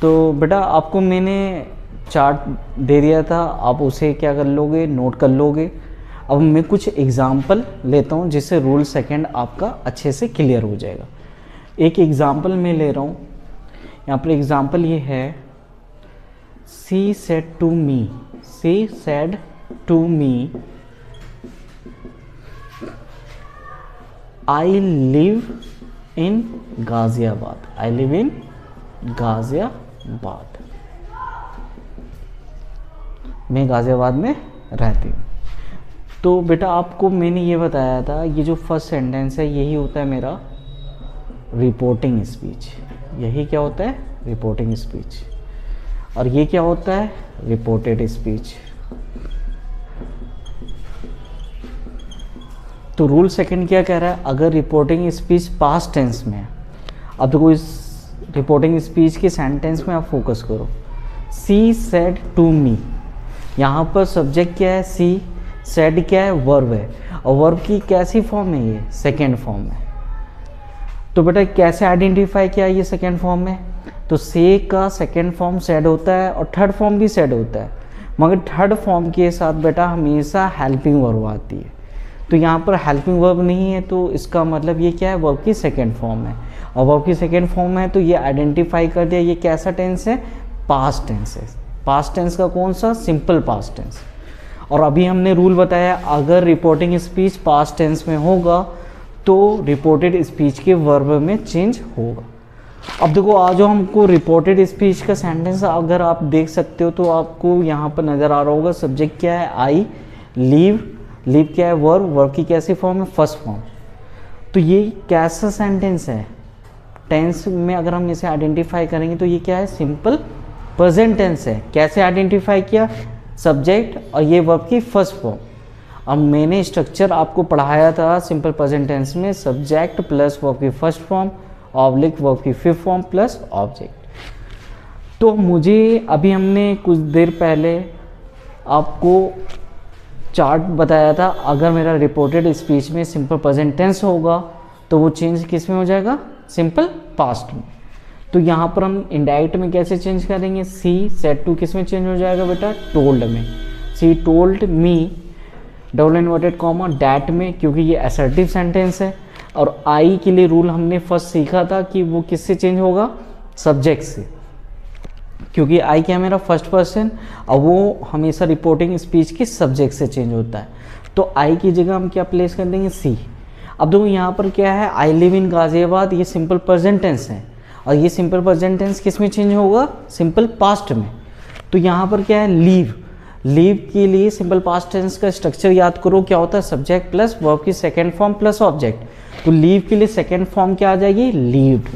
तो बेटा आपको मैंने चार्ट दे दिया था, आप उसे क्या कर लोगे, नोट कर लोगे। अब मैं कुछ एग्जाम्पल लेता हूँ जिससे रूल सेकंड आपका अच्छे से क्लियर हो जाएगा। एक एग्जाम्पल मैं ले रहा हूँ, यहाँ पर एग्जाम्पल ये है, she said to me, she said to me I live in Ghaziabad, I live in Ghaziabad, मैं गाजियाबाद में रहती हूँ। तो बेटा आपको मैंने ये बताया था, ये जो फर्स्ट सेंटेंस है यही होता है मेरा रिपोर्टिंग स्पीच। यही क्या होता है, रिपोर्टिंग स्पीच। और ये क्या होता है, रिपोर्टेड स्पीच। तो रूल सेकंड क्या कह रहा है, अगर रिपोर्टिंग स्पीच पास्ट टेंस में है, अब देखो इस रिपोर्टिंग स्पीच के सेंटेंस में आप फोकस करो। सी सेड टू मी, यहाँ पर सब्जेक्ट क्या है, सी, सेड क्या है, वर्ब है, और वर्ब की कैसी फॉर्म है, ये सेकेंड फॉर्म है। तो बेटा कैसे आइडेंटिफाई किया ये सेकेंड फॉर्म है, तो से का सेकेंड फॉर्म सेड होता है और थर्ड फॉर्म भी सेड होता है, मगर थर्ड फॉर्म के साथ बेटा हमेशा हेल्पिंग वर्ब आती है। तो यहाँ पर हेल्पिंग वर्ब नहीं है, तो इसका मतलब ये क्या है, वर्ब की सेकेंड फॉर्म है, और वर्ब की सेकेंड फॉर्म है तो ये आइडेंटिफाई कर दिया, ये कैसा टेंस है, पास्ट टेंस है। पास्ट टेंस का कौन सा, सिंपल पास्ट टेंस। और अभी हमने रूल बताया, अगर रिपोर्टिंग स्पीच पास्ट टेंस में होगा तो रिपोर्टेड स्पीच के वर्ब में चेंज होगा। अब देखो आज जो हमको रिपोर्टेड स्पीच का सेंटेंस अगर आप देख सकते हो तो आपको यहाँ पर नज़र आ रहा होगा, सब्जेक्ट क्या है, आई, लीव, लीव क्या है, वर्ब, वर्ब की कैसी फॉर्म है, फर्स्ट फॉर्म। तो ये कैसा सेंटेंस है, टेंस में अगर हम इसे आइडेंटिफाई करेंगे तो ये क्या है, सिंपल प्रेजेंट टेंस है। कैसे आइडेंटिफाई किया, सब्जेक्ट और ये वर्ब की फर्स्ट फॉर्म। अब मैंने स्ट्रक्चर आपको पढ़ाया था सिंपल प्रेजेंट टेंस में, सब्जेक्ट प्लस वर्ब की फर्स्ट फॉर्म, ऑब्लिक वर्ब की फिफ्थ फॉर्म प्लस ऑब्जेक्ट। तो मुझे अभी हमने कुछ देर पहले आपको चार्ट बताया था, अगर मेरा रिपोर्टेड स्पीच में सिंपल प्रेजेंट टेंस होगा तो वो चेंज किस में हो जाएगा, सिंपल पास्ट में। तो यहाँ पर हम इनडायरेक्ट में कैसे चेंज करेंगे, सी सेड टू किस में चेंज हो जाएगा बेटा, टोल्ड में। सी told me, double inverted comma that में, क्योंकि ये असर्टिव सेंटेंस है। और आई के लिए रूल हमने फर्स्ट सीखा था कि वो किससे चेंज होगा, सब्जेक्ट से, क्योंकि आई क्या है मेरा फर्स्ट पर्सन, और वो हमेशा रिपोर्टिंग स्पीच के सब्जेक्ट से चेंज होता है। तो आई की जगह हम क्या प्लेस कर देंगे, सी। अब देखो यहाँ पर क्या है, आई लिव इन गाजियाबाद, ये सिंपल प्रेजेंट टेंस है, और ये सिंपल प्रेजेंट टेंस किस में चेंज होगा, सिंपल पास्ट में। तो यहाँ पर क्या है, लीव, लीव के लिए सिंपल पास्ट टेंस का स्ट्रक्चर याद करो, क्या होता है, सब्जेक्ट प्लस वर्ब की सेकेंड फॉर्म प्लस ऑब्जेक्ट। तो लीव के लिए सेकेंड फॉर्म क्या आ जाएगी, लीव्ड।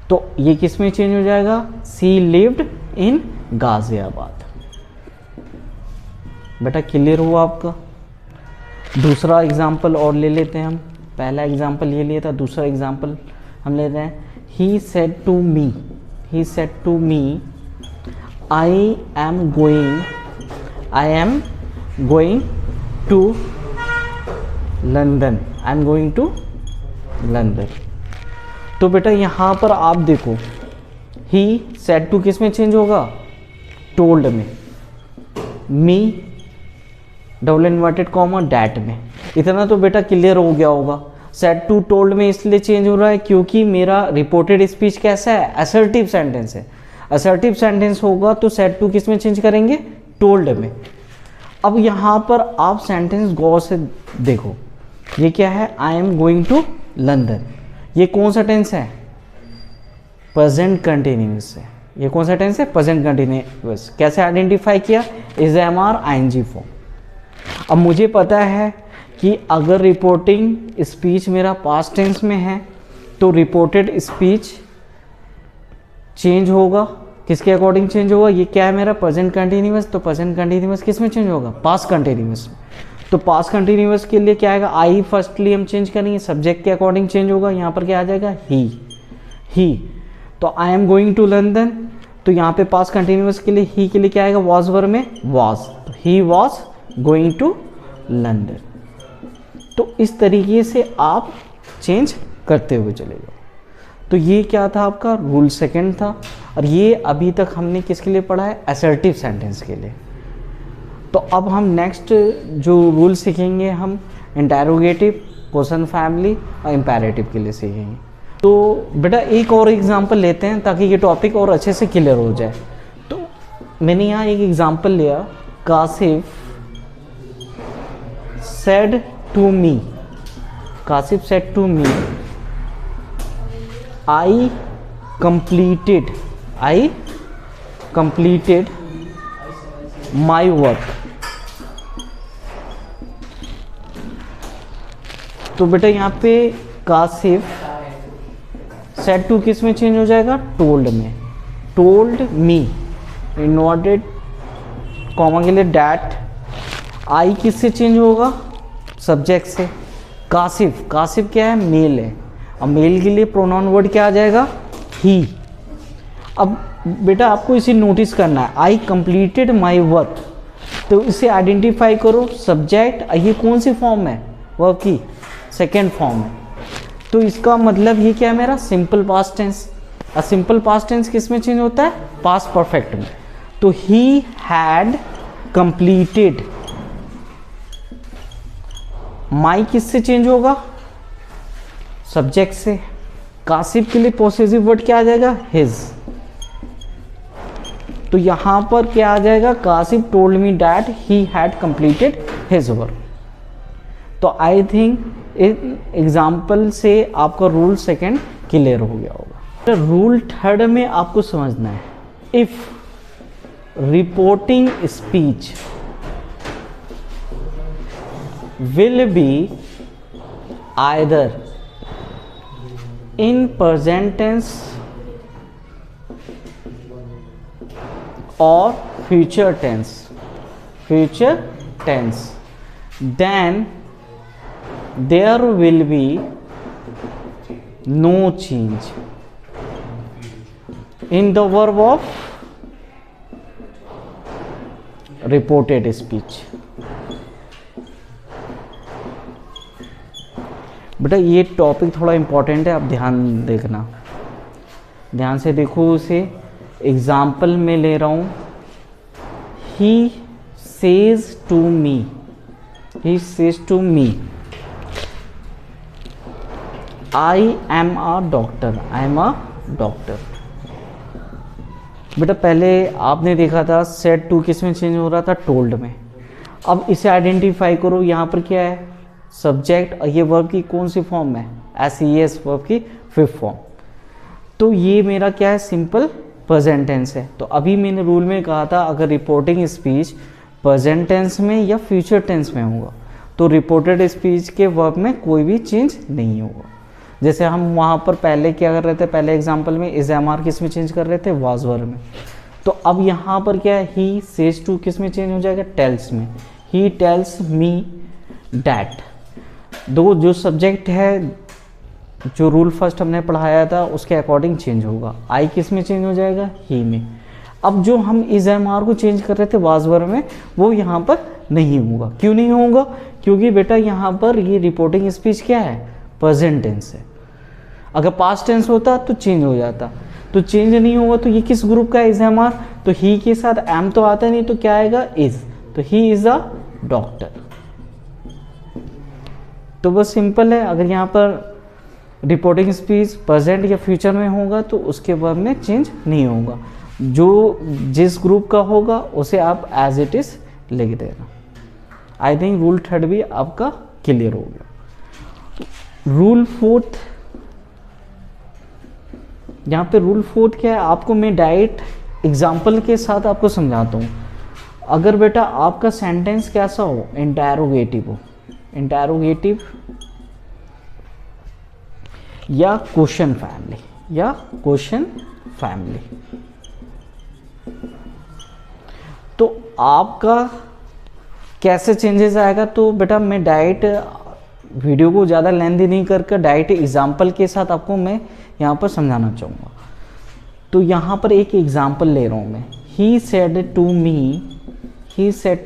तो ये किस में चेंज हो जाएगा, सी लिव्ड इन गाजियाबाद। बेटा क्लियर हुआ आपका। दूसरा एग्जाम्पल और ले लेते हैं हम, पहला एग्जाम्पल ये लिया था, दूसरा एग्जाम्पल हम ले रहे हैं। He said to me, he said to me, I am going to London, I am going to London। तो बेटा यहाँ पर आप देखो, he said to किस में चेंज होगा, told में, me double inverted comma that में। इतना तो बेटा क्लियर हो गया होगा। सेड टू टोल्ड में इसलिए चेंज हो रहा है क्योंकि मेरा रिपोर्टेड स्पीच कैसा है, असर्टिव सेंटेंस है। असर्टिव सेंटेंस होगा तो सेड टू किस में चेंज करेंगे, टोल्ड में। अब यहाँ पर आप सेंटेंस गौर से देखो, ये क्या है, I am going to London, ये कौन सा टेंस है, प्रेजेंट कंटिन्यूअस है। ये कौन सा टेंस है, प्रेजेंट कंटिन्यूअस। कैसे आइडेंटिफाई किया, is am are ING form. अब मुझे पता है कि अगर रिपोर्टिंग स्पीच मेरा पास्ट टेंस में है तो रिपोर्टेड स्पीच चेंज होगा, किसके अकॉर्डिंग चेंज होगा, ये क्या है मेरा प्रेजेंट कंटिन्यूअस, तो प्रेजेंट कंटिन्यूअस किस में चेंज होगा, पास्ट कंटिन्यूअस में। तो पास्ट कंटिन्यूअस के लिए क्या आएगा, आई फर्स्टली हम चेंज करेंगे, सब्जेक्ट के अकॉर्डिंग चेंज होगा, यहाँ पर क्या आ जाएगा, ही। तो I am going to London, तो यहाँ पे पास्ट कंटिन्यूअस के लिए ही के लिए क्या आएगा, वॉज वर्ब में वॉज, तो he was going to London. तो इस तरीके से आप चेंज करते हुए चले जाओ। तो ये क्या था आपका रूल सेकंड था, और ये अभी तक हमने किसके लिए पढ़ा है, असर्टिव सेंटेंस के लिए। तो अब हम नेक्स्ट जो रूल सीखेंगे हम इंटरोगेटिव, क्वेश्चन फैमिली और इम्पेरेटिव के लिए सीखेंगे। तो बेटा एक और एग्जांपल लेते हैं ताकि ये टॉपिक और अच्छे से क्लियर हो जाए। तो मैंने यहाँ एक एग्जांपल लिया, Kasif said to me, Kasif said to me I completed my work। तो बेटा यहाँ पे कासिफ सेड टू किस में चेंज हो जाएगा, टोल्ड में। टोल्ड मी इन्वर्टेड कॉमा के लिए डैट, आई किससे चेंज होगा, सब्जेक्ट से। कासिफ, कासिफ क्या है, मेल है, अब मेल के लिए प्रोनाउन वर्ड क्या आ जाएगा, ही। अब बेटा आपको इसे नोटिस करना है, आई कंप्लीटेड माई वर्क, तो इसे आइडेंटिफाई करो, सब्जेक्ट, ये कौन सी फॉर्म है, वर्क की सेकेंड फॉर्म है। तो इसका मतलब ये क्या है मेरा, सिंपल पास्ट टेंस। और सिंपल पास्ट टेंस किस में चेंज होता है, पास्ट परफेक्ट में। तो ही हैड कंप्लीटेड, माई किससे चेंज होगा, सब्जेक्ट से। कासिफ के लिए पॉसेसिव वर्ड क्या आ जाएगा, हिज। तो यहां पर क्या आ जाएगा, Kashif told me that he had completed his work. तो आई थिंक एग्जाम्पल से आपका रूल सेकंड क्लियर हो गया होगा। रूल थर्ड में आपको समझना है, if reporting speech will be either in present tense or future tense, then there will be no change in the verb of reported speech। बेटा ये टॉपिक थोड़ा इम्पॉर्टेंट है, आप ध्यान देखना, ध्यान से देखो उसे। एग्जाम्पल में ले रहा हूँ, he says to me, he says to me I am a doctor, I am a doctor. बेटा पहले आपने देखा था सेड टू किस में चेंज हो रहा था, टोल्ड में। अब इसे आइडेंटिफाई करो, यहाँ पर क्या है, सब्जेक्ट, और ये वर्ब की कौन सी फॉर्म है, एस वर्ब की फिफ्थ फॉर्म। तो ये मेरा क्या है, सिंपल प्रेजेंट टेंस है। तो अभी मैंने रूल में कहा था अगर रिपोर्टिंग स्पीच प्रेजेंट टेंस में या फ्यूचर टेंस में होगा तो रिपोर्टेड स्पीच के वर्ब में कोई भी चेंज नहीं होगा। जैसे हम वहाँ पर पहले क्या कर रहे थे, पहले एग्जाम्पल में इज एम आर किस में चेंज कर रहे थे, वाज वर्ब में। तो अब यहाँ पर क्या है, ही सेज टू किस में चेंज हो जाएगा, टेल्स में। ही टेल्स मी डैट, दो जो सब्जेक्ट है, जो रूल फर्स्ट हमने पढ़ाया था उसके अकॉर्डिंग चेंज होगा। आई किस में चेंज हो जाएगा, ही में। अब जो हम इज एम आर को चेंज कर रहे थे वाज वर्ब में, वो यहाँ पर नहीं होगा। क्यों नहीं होगा, क्योंकि बेटा यहाँ पर ये रिपोर्टिंग स्पीच क्या है, प्रेजेंट टेंस है। अगर पास्ट टेंस होता तो चेंज हो जाता, तो चेंज नहीं होगा। तो ये किस ग्रुप का है, इज एम आर, तो ही के साथ एम तो आता नहीं, तो क्या आएगा, इज। तो ही इज अ डॉक्टर। तो बस सिंपल है, अगर यहाँ पर रिपोर्टिंग स्पीच प्रेजेंट या फ्यूचर में होगा तो उसके वर्ब में चेंज नहीं होगा। जो जिस ग्रुप का होगा उसे आप एज इट इज लिख देना। आई थिंक रूल थर्ड भी आपका क्लियर हो गया। रूल फोर्थ, यहाँ पे रूल फोर्थ क्या है, आपको मैं डायरेक्ट एग्जाम्पल के साथ आपको समझाता हूँ। अगर बेटा आपका सेंटेंस कैसा हो, इंटरोगेटिव हो, इंटरोगेटिव या क्वेश्चन फैमिली, या क्वेश्चन फैमिली, तो आपका कैसे चेंजेस आएगा। तो बेटा मैं डायरेक्ट वीडियो को ज़्यादा लेंथी नहीं करके डायरेक्ट एग्जाम्पल के साथ आपको मैं यहाँ पर समझाना चाहूँगा। तो यहाँ पर एक एग्जाम्पल ले रहा हूँ मैं, he said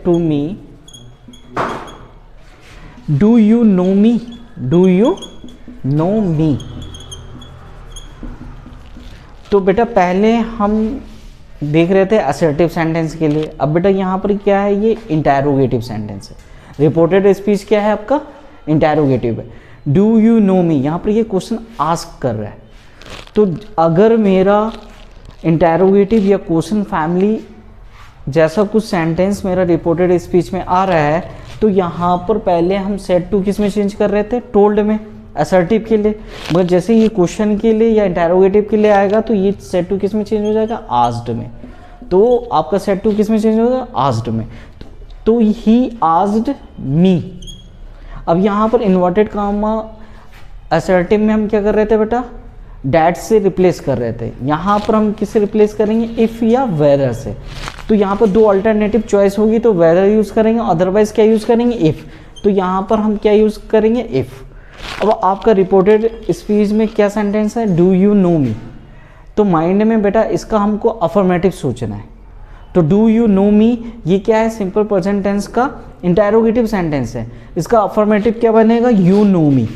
to me do you know me, do you know me. तो बेटा पहले हम देख रहे थे असर्टिव सेंटेंस के लिए, अब बेटा यहाँ पर क्या है, ये इंटरोगेटिव सेंटेंस है। रिपोर्टेड स्पीच क्या है आपका, इंटरोगेटिव है। डू यू नो मी, यहाँ पर ये क्वेश्चन आस्क कर रहा है। तो अगर मेरा इंटरोगेटिव या क्वेश्चन फैमिली जैसा कुछ सेंटेंस मेरा रिपोर्टेड स्पीच में आ रहा है, तो यहाँ पर पहले हम सेड टू किस में चेंज कर रहे थे, टोल्ड में, असर्टिव के लिए। मगर जैसे ये क्वेश्चन के लिए या इंटरोगेटिव के लिए आएगा तो ये सेड टू किस में चेंज हो जाएगा, आस्क्ड में। तो आपका सेड टू किस में चेंज होगा, आस्क्ड में। तो ही आस्क्ड मी। अब यहाँ पर इन्वर्टेड कामा असर्टिव में हम क्या कर रहे थे बेटा, डैट से रिप्लेस कर रहे थे। यहाँ पर हम किससे रिप्लेस करेंगे, इफ़ या वेदर से। तो यहाँ पर दो अल्टरनेटिव चॉइस होगी, तो वेदर यूज़ करेंगे, अदरवाइज क्या यूज़ करेंगे, इफ़। तो यहाँ पर हम क्या यूज़ करेंगे, इफ़। अब आपका रिपोर्टेड स्पीच में क्या सेंटेंस है, डू यू नो मी। तो माइंड में बेटा इसका हमको अफर्मेटिव सोचना है। तो डू यू नो मी ये क्या है, सिंपल प्रेजेंट टेंस का इंटरोगेटिव सेंटेंस है। इसका अफर्मेटिव क्या बनेगा, यू नो मी।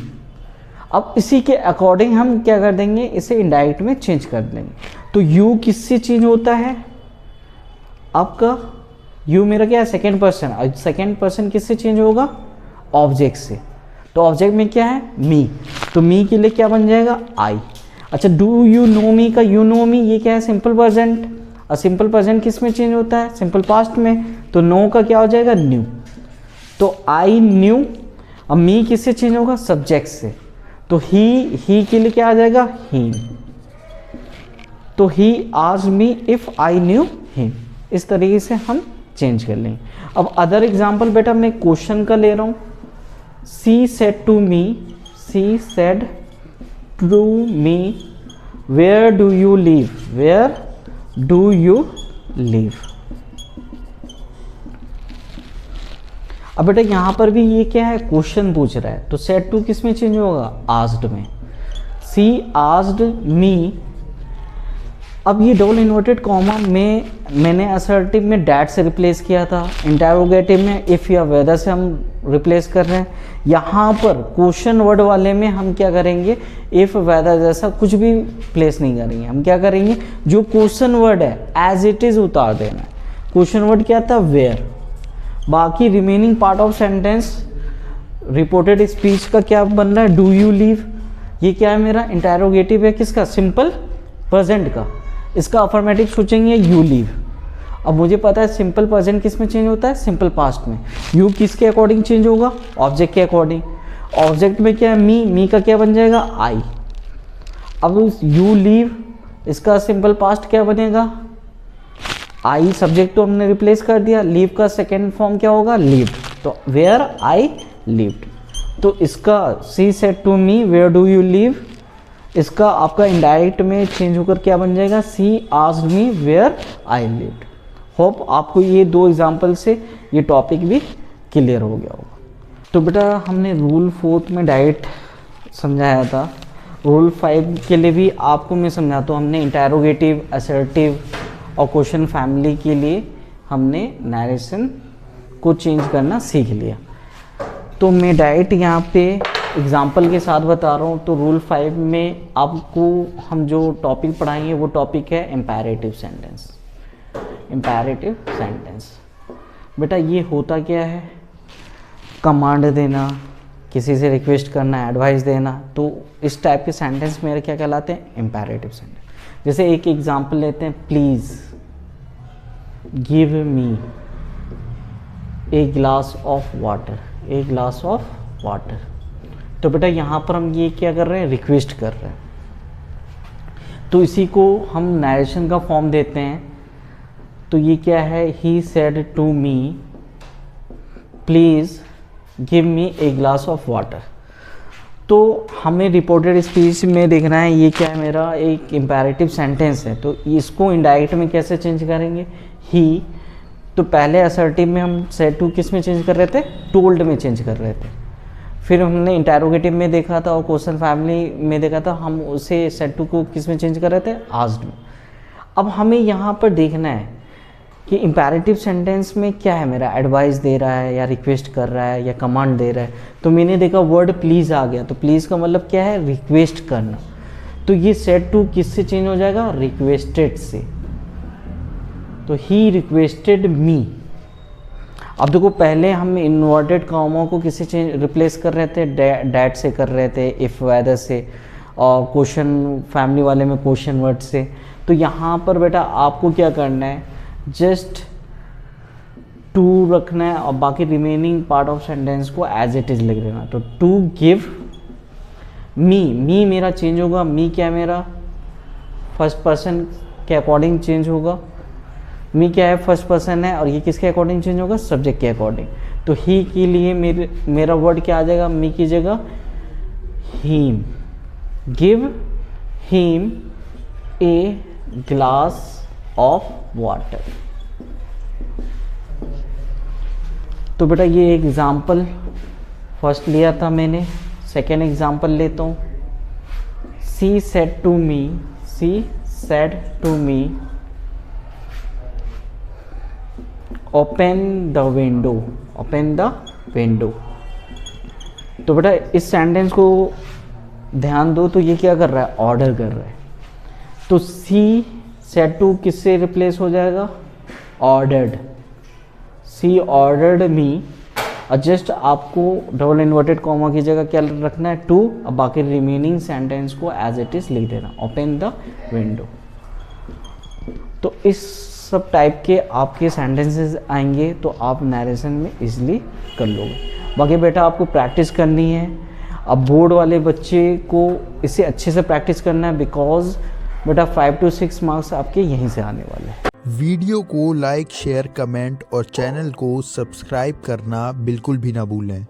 अब इसी के अकॉर्डिंग हम क्या कर देंगे, इसे इनडायरेक्ट में चेंज कर देंगे। तो यू किससे चेंज होता है, आपका यू मेरा क्या है, सेकेंड पर्सन। और सेकेंड पर्सन किससे चेंज होगा, ऑब्जेक्ट से। तो ऑब्जेक्ट में क्या है, मी। तो मी के लिए क्या बन जाएगा, आई। अच्छा, डू यू नो मी का यू नो मी ये क्या है, सिंपल प्रेजेंट। और सिंपल प्रेजेंट किस में चेंज होता है, सिंपल पास्ट में। तो नो का क्या हो जाएगा, न्यू। तो आई न्यू। अब मी किससे चेंज होगा, सब्जेक्ट से। तो ही के लिए क्या आ जाएगा, ही। तो he asked me if I knew him. इस तरीके से हम चेंज कर लेंगे। अब अदर एग्जांपल बेटा मैं क्वेश्चन का ले रहा हूं। She said to me, she said to me, where do you live, where do you live. अब बेटा यहाँ पर भी ये क्या है, क्वेश्चन पूछ रहा है। तो सेड टू किस में चेंज होगा, आस्क्ड में। सी आस्क्ड मी। अब ये डबल इन्वर्टेड कॉमा में मैंने असर्टिव में डैट से रिप्लेस किया था, इंटरोगेटिव में इफ़ या वेदर से हम रिप्लेस कर रहे हैं। यहाँ पर क्वेश्चन वर्ड वाले में हम क्या करेंगे, इफ़ वेदर जैसा कुछ भी प्लेस नहीं करेंगे। हम क्या करेंगे, जो क्वेश्चन वर्ड है एज इट इज़ उतार देना है। क्वेश्चन वर्ड क्या था, वेयर। बाकी remaining part of sentence reported speech का क्या बन रहा है, डू यू लीव। ये क्या है मेरा, इंटरोगेटिव है किसका, सिंपल प्रेजेंट का। इसका अफर्मेटिव सोचेंगे, यू लीव। अब मुझे पता है सिंपल प्रेजेंट किस में चेंज होता है, सिंपल पास्ट में। यू किसके अकॉर्डिंग चेंज होगा, ऑब्जेक्ट के अकॉर्डिंग। ऑब्जेक्ट में क्या है, मी का क्या बन जाएगा, आई। अब यू लीव इसका सिंपल पास्ट क्या बनेगा, आई। सब्जेक्ट तो हमने रिप्लेस कर दिया। लीव का सेकेंड फॉर्म क्या होगा, लिव्ड। तो वेयर आई लिव्ड। तो इसका she said to me where do you live, इसका आपका इनडायरेक्ट में चेंज होकर क्या बन जाएगा, she asked me where I lived. Hope आपको ये दो एग्जांपल से ये टॉपिक भी क्लियर हो गया होगा। तो बेटा हमने रूल 4 में डायरेक्ट समझाया था। रूल 5 के लिए भी आपको मैं समझाता हूँ। हमने इंटरोगेटिव, असर्टिव और क्वेश्चन फैमिली के लिए हमने नरेशन को चेंज करना सीख लिया। तो मैं डायरेक्ट यहाँ पे एग्जाम्पल के साथ बता रहा हूँ। तो रूल 5 में आपको हम जो टॉपिक पढ़ाएंगे वो टॉपिक है इम्पेरेटिव सेंटेंस। इम्पेरेटिव सेंटेंस बेटा ये होता क्या है, कमांड देना, किसी से रिक्वेस्ट करना, एडवाइस देना। तो इस टाइप के सेंटेंस मेरे क्या कहलाते हैं, इम्पेरेटिव सेंटेंस। जैसे एक एग्जाम्पल लेते हैं, please give me a glass of water, A glass of water. तो बेटा यहाँ पर हम ये क्या कर रहे हैं, रिक्वेस्ट कर रहे हैं। तो इसी को हम नरेशन का फॉर्म देते हैं। तो ये क्या है, he said to me please give me a glass of water. तो हमें रिपोर्टेड स्पीच में देखना है ये क्या है, मेरा एक इम्पेरेटिव सेंटेंस है। तो इसको इनडायरेक्ट में कैसे चेंज करेंगे, ही। तो पहले असर्टिव में हम सेड टू किस में चेंज कर रहे थे, टोल्ड में चेंज कर रहे थे। फिर हमने इंटरोगेटिव में देखा था और क्वेश्चन फैमिली में देखा था, हम उसे सेड टू को किस में चेंज कर रहे थे, आस्क्ड में। अब हमें यहाँ पर देखना है कि इम्पेरेटिव सेंटेंस में क्या है, मेरा एडवाइस दे रहा है या रिक्वेस्ट कर रहा है या कमांड दे रहा है। तो मैंने देखा वर्ड प्लीज़ आ गया। तो प्लीज़ का मतलब क्या है, रिक्वेस्ट करना। तो ये सेड टू किससे चेंज हो जाएगा, रिक्वेस्टेड से। तो ही रिक्वेस्टेड मी। अब देखो पहले हम इन्वर्टेड कॉमा को किससे चेंज रिप्लेस कर रहे थे, डैट से कर रहे थे, इफ वेदर से, और क्वेश्चन फैमिली वाले में क्वेश्चन वर्ड से। तो यहाँ पर बेटा आपको क्या करना है, जस्ट टू रखना है और बाकी रिमेनिंग पार्ट ऑफ सेंटेंस को एज इट इज लिख देना। तो टू गिव मी मेरा चेंज होगा, मी क्या है मेरा फर्स्ट पर्सन के अकॉर्डिंग चेंज होगा, मी क्या है फर्स्ट पर्सन है, और ये किसके अकॉर्डिंग चेंज होगा, सब्जेक्ट के अकॉर्डिंग। तो ही के लिए मेरा वर्ड क्या आ जाएगा, मी की जगह him. Give him a glass of water. तो बेटा ये एग्जाम्पल फर्स्ट लिया था मैंने, सेकेंड एग्जाम्पल लेता हूँ। She said to me open the window. तो बेटा इस सेंटेंस को ध्यान दो, तो ये क्या कर रहा है, ऑर्डर कर रहा है। तो सी सेड टू किससे रिप्लेस हो जाएगा, ऑर्डर्ड। सी ऑर्डर्ड मी, और जस्ट आपको डबल इन्वर्टेड कॉमा की जगह क्या रखना है, टू, और बाकी रिमेनिंग सेंटेंस को एज इट इज लिख देना, ओपन द विंडो। तो इस सब टाइप के आपके सेंटेंसेस आएंगे तो आप नरेशन में इजीली कर लोगे। बाकी बेटा आपको प्रैक्टिस करनी है। अब बोर्ड वाले बच्चे को इसे अच्छे से प्रैक्टिस करना है, बिकॉज बेटा 5 to 6 मार्क्स आपके यहीं से आने वाले हैं। वीडियो को लाइक, शेयर, कमेंट और चैनल को सब्सक्राइब करना बिल्कुल भी ना भूलें।